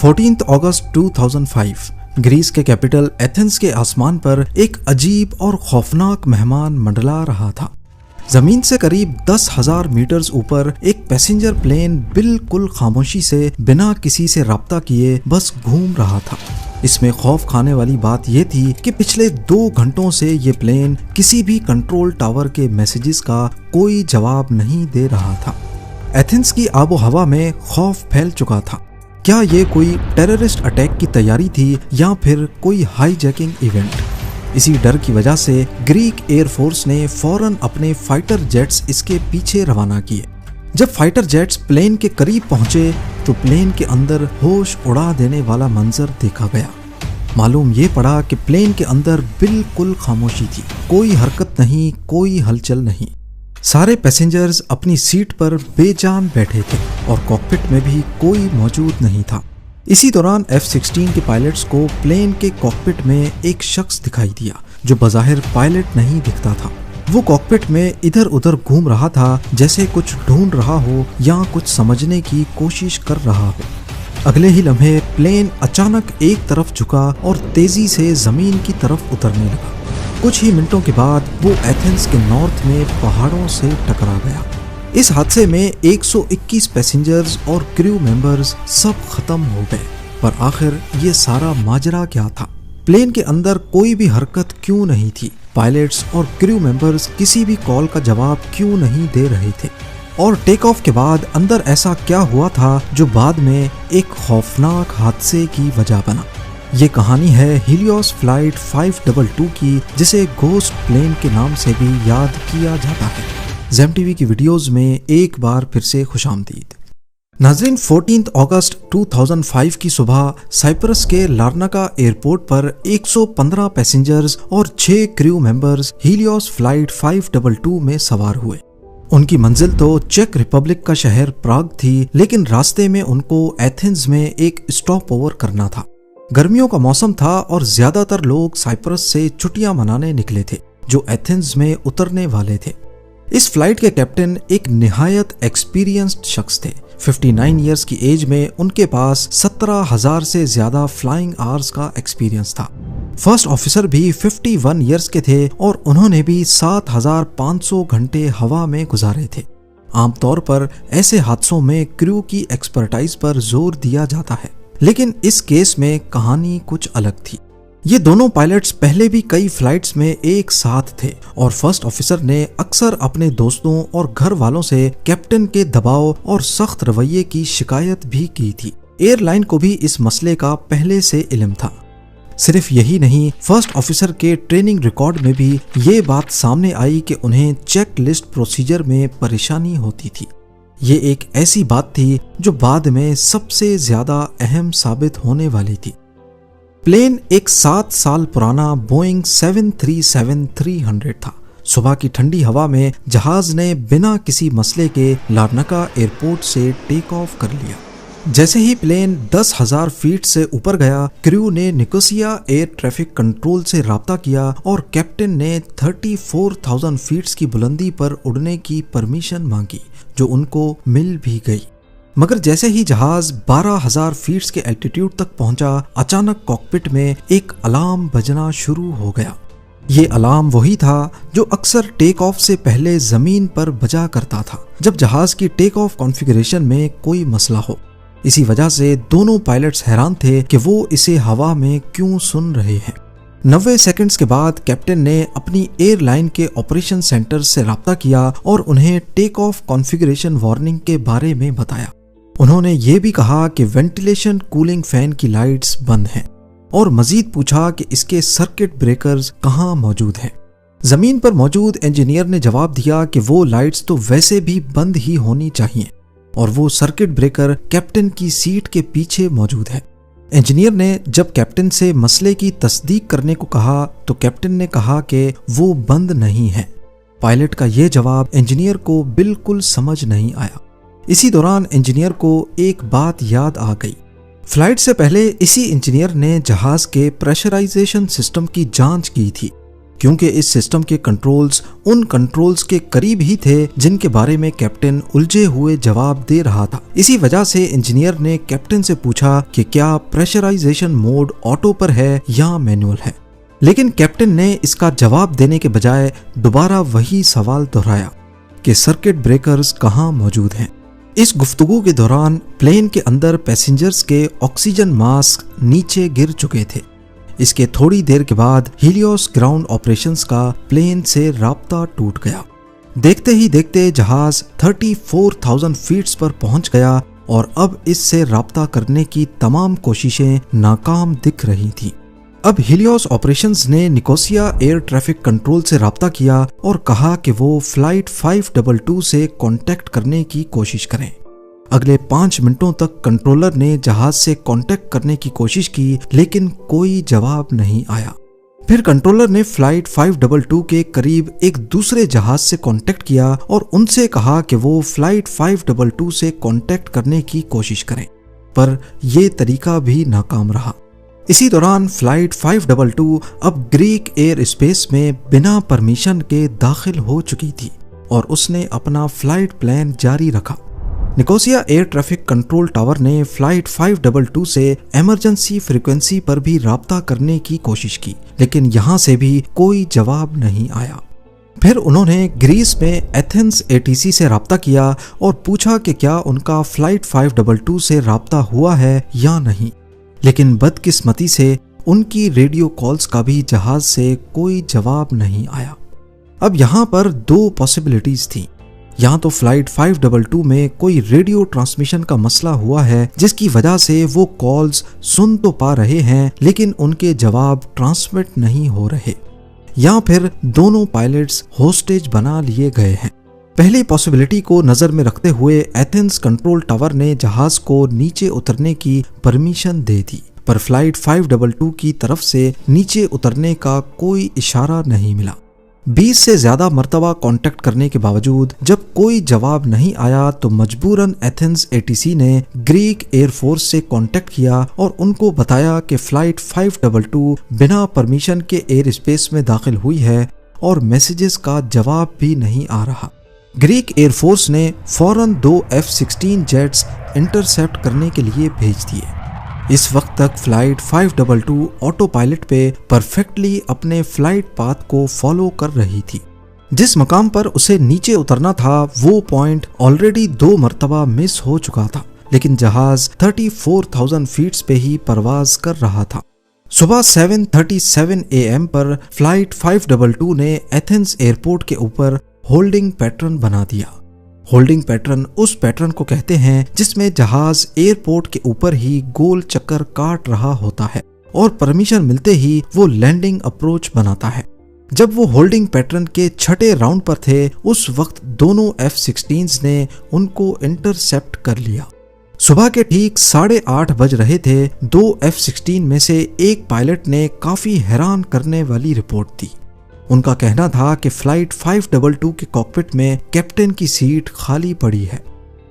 14 अगस्त 2005 Greece के capital Athens के आसमान पर एक अजीब और खौफनाक मेहमान मंडला रहा था। जमीन से करीब 10,000 मीटर्स ऊपर एक पैसेंजर प्लेन बिल्कुल खामोशी से बिना किसी से राब्ता किए बस घूम रहा था। इसमें खौफ खाने वाली बात यह थी कि पिछले 2 घंटों से ये प्लेन किसी भी कंट्रोल टावर के मैसेजेस का कोई जवाब नहीं दे रहा था। एथेंस की आबो हवा में खौफ फैल चुका था। क्या ये कोई टेररिस्ट अटैक की तैयारी थी या फिर कोई हाईजैकिंग इवेंट? इसी डर की वजह से ग्रीक एयरफोर्स ने फौरन अपने फाइटर जेट्स इसके पीछे रवाना किए। जब फाइटर जेट्स प्लेन के करीब पहुंचे तो प्लेन के अंदर होश उड़ा देने वाला मंजर देखा गया। मालूम ये पड़ा कि प्लेन के अंदर बिल्कुल खामोशी थी, कोई हरकत नहीं, कोई हलचल नहीं। सारे पैसेंजर्स अपनी सीट पर बेजान बैठे थे और कॉकपिट में भी कोई मौजूद नहीं था। इसी दौरान F-16 के पायलट्स को प्लेन के कॉकपिट में एक शख्स दिखाई दिया जो बज़ाहिर पायलट नहीं दिखता था। वो कॉकपिट में इधर उधर घूम रहा था, जैसे कुछ ढूंढ रहा हो या कुछ समझने की कोशिश कर रहा हो। अगले ही लम्हे प्लेन अचानक एक तरफ झुका और तेजी से जमीन की तरफ उतरने लगा। कुछ ही मिनटों के बाद वो एथेंस के नॉर्थ में पहाड़ों से टकरा गया। इस हादसे में 121 पैसेंजर्स और क्रू मेंबर्स सब खत्म हो गए। पर आखिर ये सारा माजरा क्या था? प्लेन के अंदर कोई भी हरकत क्यों नहीं थी? पायलट्स और क्रू मेंबर्स किसी भी कॉल का जवाब क्यों नहीं दे रहे थे? और टेक ऑफ के बाद अंदर ऐसा क्या हुआ था जो बाद में एक खौफनाक हादसे की वजह बना? ये कहानी है हीलियोस फ्लाइट 522 की, जिसे घोस्ट प्लेन के नाम से भी याद किया जाता है। ज़ेम टीवी की वीडियोस में एक बार फिर से खुशामदीद। नाज़रीन, 14 अगस्त 2005 की सुबह साइप्रस के लार्नाका एयरपोर्ट पर 115 पैसेंजर्स और 6 क्रू मेंबर्स हीलियोस फ्लाइट 522 में सवार हुए। उनकी मंजिल तो चेक रिपब्लिक का शहर प्राग थी, लेकिन रास्ते में उनको एथेंस में एक स्टॉप ओवर करना था। गर्मियों का मौसम था और ज्यादातर लोग साइप्रस से छुट्टियां मनाने निकले थे जो एथेंस में उतरने वाले थे। इस फ्लाइट के कैप्टन एक निहायत एक्सपीरियंस्ड शख्स थे। 59 इयर्स की एज में उनके पास 17,000 से ज्यादा फ्लाइंग आवर्स का एक्सपीरियंस था। फर्स्ट ऑफिसर भी 51 इयर्स के थे और उन्होंने भी 7,500 घंटे हवा में गुजारे थे। आमतौर पर ऐसे हादसों में क्रू की एक्सपर्टाइज पर जोर दिया जाता है, लेकिन इस केस में कहानी कुछ अलग थी। ये दोनों पायलट्स पहले भी कई फ्लाइट्स में एक साथ थे और फर्स्ट ऑफिसर ने अक्सर अपने दोस्तों और घर वालों से कैप्टन के दबाव और सख्त रवैये की शिकायत भी की थी। एयरलाइन को भी इस मसले का पहले से इल्म था। सिर्फ यही नहीं, फर्स्ट ऑफिसर के ट्रेनिंग रिकॉर्ड में भी ये बात सामने आई कि उन्हें चेक लिस्ट प्रोसीजर में परेशानी होती थी। ये एक ऐसी बात थी जो बाद में सबसे ज्यादा अहम साबित होने वाली थी। प्लेन एक 7 साल पुराना बोइंग 737-300 था। सुबह की ठंडी हवा में जहाज ने बिना किसी मसले के लार्नाका एयरपोर्ट से टेक ऑफ कर लिया। जैसे ही प्लेन 10,000 फीट से ऊपर गया, क्रू ने निकोसिया एयर ट्रैफिक कंट्रोल से राब्ता किया और कैप्टन ने 34,000 फीट की बुलंदी पर उड़ने की परमिशन मांगी, जो उनको मिल भी गई। मगर जैसे ही जहाज 12,000 फीट के एल्टीट्यूड तक पहुंचा, अचानक कॉकपिट में एक अलार्म बजना शुरू हो गया। ये अलार्म वही था जो अक्सर टेक ऑफ से पहले जमीन पर बजा करता था जब जहाज की टेक ऑफ कॉन्फ़िगरेशन में कोई मसला हो। इसी वजह से दोनों पायलट्स हैरान थे कि वो इसे हवा में क्यों सुन रहे हैं। 90 सेकंड्स के बाद कैप्टन ने अपनी एयरलाइन के ऑपरेशन सेंटर से राब्ता किया और उन्हें टेक ऑफ कॉन्फ़िगरेशन वार्निंग के बारे में बताया। उन्होंने ये भी कहा कि वेंटिलेशन कूलिंग फैन की लाइट्स बंद हैं और मजीद पूछा कि इसके सर्किट ब्रेकर्स कहाँ मौजूद हैं। जमीन पर मौजूद इंजीनियर ने जवाब दिया कि वो लाइट्स तो वैसे भी बंद ही होनी चाहिए और वो सर्किट ब्रेकर कैप्टन की सीट के पीछे मौजूद है। इंजीनियर ने जब कैप्टन से मसले की तस्दीक करने को कहा तो कैप्टन ने कहा कि वो बंद नहीं है। पायलट का ये जवाब इंजीनियर को बिल्कुल समझ नहीं आया। इसी दौरान इंजीनियर को एक बात याद आ गई। फ्लाइट से पहले इसी इंजीनियर ने जहाज के प्रेशराइजेशन सिस्टम की जांच की थी क्योंकि इस सिस्टम के कंट्रोल्स उन कंट्रोल्स के करीब ही थे जिनके बारे में कैप्टन उलझे हुए जवाब दे रहा था। इसी वजह से इंजीनियर ने कैप्टन से पूछा कि क्या प्रेशराइजेशन मोड ऑटो पर है या मैनुअल है, लेकिन कैप्टन ने इसका जवाब देने के बजाय दोबारा वही सवाल दोहराया कि सर्किट ब्रेकर्स कहाँ मौजूद हैं। इस गुफ्तगू के दौरान प्लेन के अंदर पैसेंजर्स के ऑक्सीजन मास्क नीचे गिर चुके थे। इसके थोड़ी देर के बाद हीलियोस ग्राउंड ऑपरेशंस का प्लेन से राब्ता टूट गया। देखते ही देखते जहाज 34,000 फीट्स पर पहुंच गया और अब इससे राब्ता करने की तमाम कोशिशें नाकाम दिख रही थीं। अब हीलियोस ऑपरेशंस ने निकोसिया एयर ट्रैफिक कंट्रोल से राब्ता किया और कहा कि वो फ्लाइट 522 से कांटेक्ट करने की कोशिश करें। अगले 5 मिनटों तक कंट्रोलर ने जहाज से कांटेक्ट करने की कोशिश की, लेकिन कोई जवाब नहीं आया। फिर कंट्रोलर ने फ्लाइट 522 के करीब एक दूसरे जहाज से कांटेक्ट किया और उनसे कहा कि वो फ्लाइट 522 से कांटेक्ट करने की कोशिश करें, पर यह तरीका भी नाकाम रहा। इसी दौरान फ्लाइट 522 अब ग्रीक एयर स्पेस में बिना परमिशन के दाखिल हो चुकी थी और उसने अपना फ्लाइट प्लान जारी रखा। Nicosia air traffic control tower ने फ्लाइट 522 से इमरजेंसी फ्रीक्वेंसी पर भी राब्ता करने की कोशिश की, लेकिन यहां से भी कोई जवाब नहीं आया। फिर उन्होंने ग्रीस में एथेंस एटीसी से राब्ता किया और पूछा कि क्या उनका फ्लाइट 522 से राब्ता हुआ है या नहीं, लेकिन बदकिस्मती से उनकी रेडियो कॉल्स का भी जहाज से कोई जवाब नहीं आया। अब यहाँ पर 2 पॉसिबिलिटीज थी। या तो फ्लाइट 522 में कोई रेडियो ट्रांसमिशन का मसला हुआ है जिसकी वजह से वो कॉल्स सुन तो पा रहे हैं लेकिन उनके जवाब ट्रांसमिट नहीं हो रहे, या फिर दोनों पायलट्स होस्टेज बना लिए गए हैं। पहली पॉसिबिलिटी को नजर में रखते हुए एथेंस कंट्रोल टावर ने जहाज को नीचे उतरने की परमिशन दे दी, पर फ्लाइट 522 की तरफ से नीचे उतरने का कोई इशारा नहीं मिला। 20 से ज्यादा मर्तबा कांटेक्ट करने के बावजूद जब कोई जवाब नहीं आया तो मजबूरन एथेंस एटीसी ने ग्रीक एयरफोर्स से कांटेक्ट किया और उनको बताया कि फ्लाइट 522 बिना परमिशन के एयर स्पेस में दाखिल हुई है और मैसेजेस का जवाब भी नहीं आ रहा। ग्रीक एयरफोर्स ने फौरन 2 F-16 जेट्स इंटरसेप्ट करने के लिए भेज दिए। इस वक्त तक फ्लाइट 522 ऑटो पायलट पे परफेक्टली अपने फ्लाइट पाथ को फॉलो कर रही थी। जिस मकाम पर उसे नीचे उतरना था वो पॉइंट ऑलरेडी 2 मरतबा मिस हो चुका था, लेकिन जहाज 34,000 फीट्स पे ही परवाज कर रहा था। सुबह 7:37 AM पर फ्लाइट 522 ने एथेंस एयरपोर्ट के ऊपर होल्डिंग पैटर्न बना दिया। होल्डिंग पैटर्न उस पैटर्न को कहते हैं जिसमें जहाज एयरपोर्ट के ऊपर ही गोल चक्कर काट रहा होता है और परमिशन मिलते ही वो लैंडिंग अप्रोच बनाता है। जब वो होल्डिंग पैटर्न के 6ठे राउंड पर थे उस वक्त दोनों F-16s ने उनको इंटरसेप्ट कर लिया। सुबह के ठीक 8:30 बज रहे थे। 2 F-16 में से एक पायलट ने काफी हैरान करने वाली रिपोर्ट दी। उनका कहना था कि फ्लाइट 522 के कॉकपिट में कैप्टन की सीट खाली पड़ी है।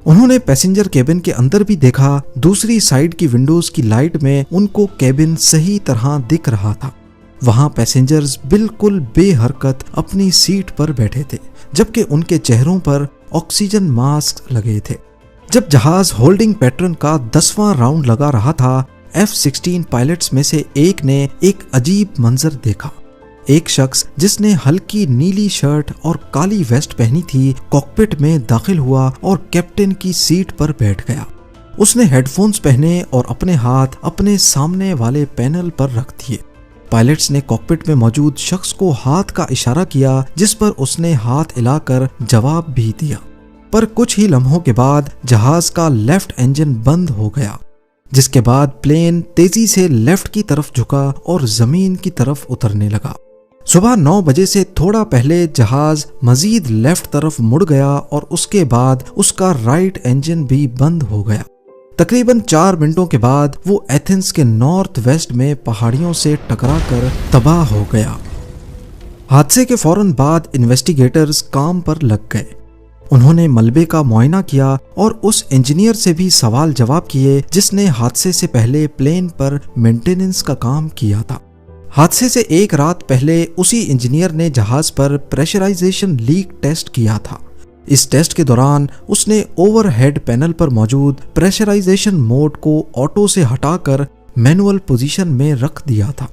उन्होंने पैसेंजर केबिन के अंदर भी देखा। दूसरी साइड की विंडोज की लाइट में उनको केबिन सही तरह दिख रहा था। वहां पैसेंजर्स बिल्कुल बेहरकत अपनी सीट पर बैठे थे, जबकि उनके चेहरों पर ऑक्सीजन मास्क लगे थे। जब जहाज होल्डिंग पैटर्न का 10वां राउंड लगा रहा था, F-16 पायलट्स में से एक ने एक अजीब मंजर देखा। एक शख्स जिसने हल्की नीली शर्ट और काली वेस्ट पहनी थी कॉकपिट में दाखिल हुआ और कैप्टन की सीट पर बैठ गया। उसने हेडफोन्स पहने और अपने हाथ अपने सामने वाले पैनल पर रख दिए। पायलट्स ने कॉकपिट में मौजूद शख्स को हाथ का इशारा किया, जिस पर उसने हाथ हिलाकर जवाब भी दिया। पर कुछ ही लम्हों के बाद जहाज का लेफ्ट इंजन बंद हो गया, जिसके बाद प्लेन तेजी से लेफ्ट की तरफ झुका और जमीन की तरफ उतरने लगा। सुबह 9 बजे से थोड़ा पहले जहाज मजीद लेफ्ट तरफ मुड़ गया और उसके बाद उसका राइट इंजन भी बंद हो गया। तकरीबन 4 मिनटों के बाद वो एथेंस के नॉर्थ वेस्ट में पहाड़ियों से टकराकर तबाह हो गया। हादसे के फौरन बाद इन्वेस्टिगेटर्स काम पर लग गए। उन्होंने मलबे का मुआयना किया और उस इंजीनियर से भी सवाल जवाब किए जिसने हादसे से पहले प्लेन पर मेंटेनेंस का काम किया था। हादसे से एक रात पहले उसी इंजीनियर ने जहाज पर प्रेशराइजेशन लीक टेस्ट किया था। इस टेस्ट के दौरान उसने ओवरहेड पैनल पर मौजूद प्रेशराइजेशन मोड को ऑटो से हटाकर मैनुअल पोजीशन में रख दिया था,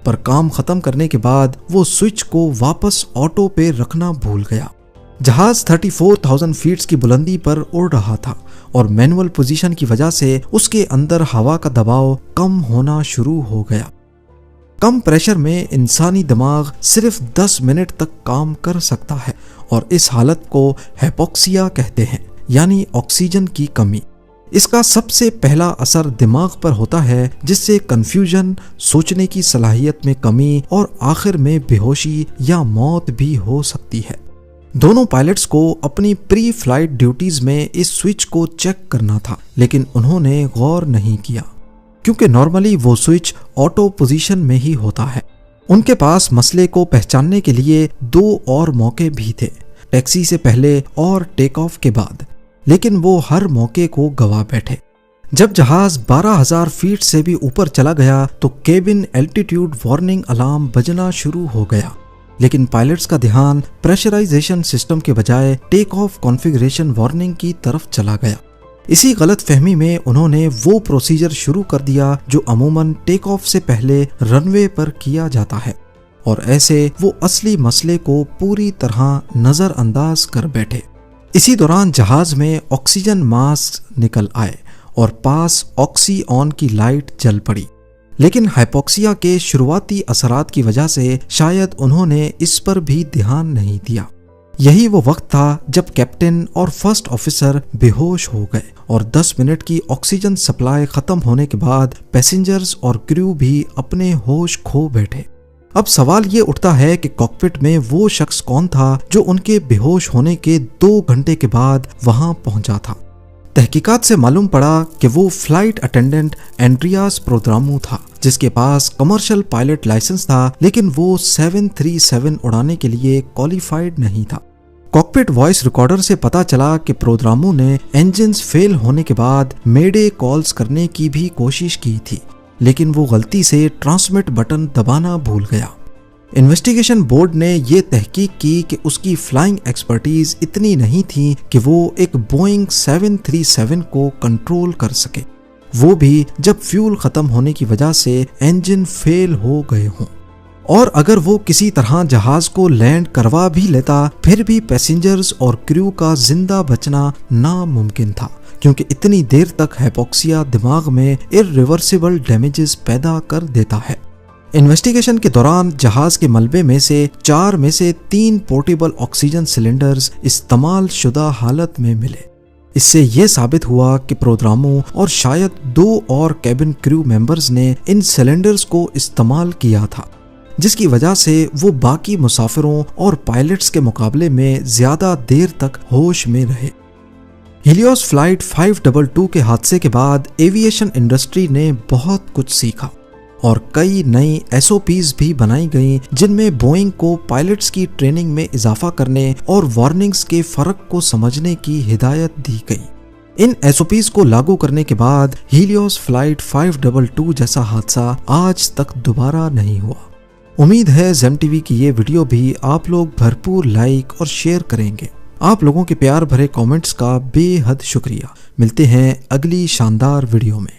पर काम खत्म करने के बाद वो स्विच को वापस ऑटो पे रखना भूल गया। जहाज 34,000 फीट की बुलंदी पर उड़ रहा था और मैनुअल पोजीशन की वजह से उसके अंदर हवा का दबाव कम होना शुरू हो गया। कम प्रेशर में इंसानी दिमाग सिर्फ 10 मिनट तक काम कर सकता है और इस हालत को हाइपोक्सिया कहते हैं, यानी ऑक्सीजन की कमी। इसका सबसे पहला असर दिमाग पर होता है, जिससे कंफ्यूजन, सोचने की सलाहियत में कमी और आखिर में बेहोशी या मौत भी हो सकती है। दोनों पायलट्स को अपनी प्री फ्लाइट ड्यूटीज में इस स्विच को चेक करना था, लेकिन उन्होंने गौर नहीं किया क्योंकि नॉर्मली वो स्विच ऑटो पोजीशन में ही होता है। उनके पास मसले को पहचानने के लिए 2 और मौके भी थे, टैक्सी से पहले और टेक ऑफ के बाद, लेकिन वो हर मौके को गवा बैठे। जब जहाज 12,000 फीट से भी ऊपर चला गया तो केबिन एल्टीट्यूड वार्निंग अलार्म बजना शुरू हो गया, लेकिन पायलट्स का ध्यान प्रेशराइजेशन सिस्टम के बजाय टेक ऑफ कॉन्फ़िगरेशन वार्निंग की तरफ चला गया। इसी गलत फहमी में उन्होंने वो प्रोसीजर शुरू कर दिया जो अमूमन टेक ऑफ से पहले रनवे पर किया जाता है, और ऐसे वो असली मसले को पूरी तरह नजरअंदाज कर बैठे। इसी दौरान जहाज में ऑक्सीजन मास्क निकल आए और पास ऑक्सी ऑन की लाइट जल पड़ी, लेकिन हाइपोक्सिया के शुरुआती असरात की वजह से शायद उन्होंने इस पर भी ध्यान नहीं दिया। यही वो वक्त था जब कैप्टन और फर्स्ट ऑफिसर बेहोश हो गए और 10 मिनट की ऑक्सीजन सप्लाई खत्म होने के बाद पैसेंजर्स और क्रू भी अपने होश खो बैठे। अब सवाल ये उठता है कि कॉकपिट में वो शख्स कौन था जो उनके बेहोश होने के 2 घंटे के बाद वहां पहुंचा था। तहकीकात से मालूम पड़ा कि वो फ्लाइट अटेंडेंट एंड्रियास प्रोद्रामू था, जिसके पास कमर्शियल पायलट लाइसेंस था, लेकिन वो 737 उड़ाने के लिए क्वालिफाइड नहीं था। कॉकपिट वॉइस रिकॉर्डर से पता चला कि प्रोद्रामू ने इंजन्स फेल होने के बाद मेडे कॉल्स करने की भी कोशिश की थी, लेकिन वो गलती से ट्रांसमिट बटन दबाना भूल गया। इन्वेस्टिगेशन बोर्ड ने ये तहकीक की कि उसकी फ्लाइंग एक्सपर्टीज इतनी नहीं थी कि वो एक बोइंग 737 को कंट्रोल कर सके, वो भी जब फ्यूल खत्म होने की वजह से इंजन फेल हो गए हों। और अगर वो किसी तरह जहाज को लैंड करवा भी लेता, फिर भी पैसेंजर्स और क्रू का जिंदा बचना नामुमकिन था, क्योंकि इतनी देर तक हाइपोक्सिया दिमाग में इर्रिवर्सिबल डैमेजेस पैदा कर देता है। इन्वेस्टिगेशन के दौरान जहाज के मलबे में से 4 में से 3 पोर्टेबल ऑक्सीजन सिलेंडर्स इस्तेमाल शुदा हालत में मिले। इससे यह साबित हुआ कि प्रोद्रामू और शायद 2 और कैबिन क्रू मेंबर्स ने इन सिलेंडर्स को इस्तेमाल किया था, जिसकी वजह से वो बाकी मुसाफिरों और पायलट्स के मुकाबले में ज्यादा देर तक होश में रहे। हीलियोस फ्लाइट 522 के हादसे के बाद एविएशन इंडस्ट्री ने बहुत कुछ सीखा और कई नई SOPs भी बनाई गई, जिनमें बोइंग को पायलट्स की ट्रेनिंग में इजाफा करने और वार्निंग्स के फर्क को समझने की हिदायत दी गई। इन SOPs को लागू करने के बाद हीलियोस फ्लाइट 522 जैसा हादसा आज तक दोबारा नहीं हुआ। उम्मीद है ज़ेम टीवी की ये वीडियो भी आप लोग भरपूर लाइक और शेयर करेंगे। आप लोगों के प्यार भरे कमेंट्स का बेहद शुक्रिया। मिलते हैं अगली शानदार वीडियो में।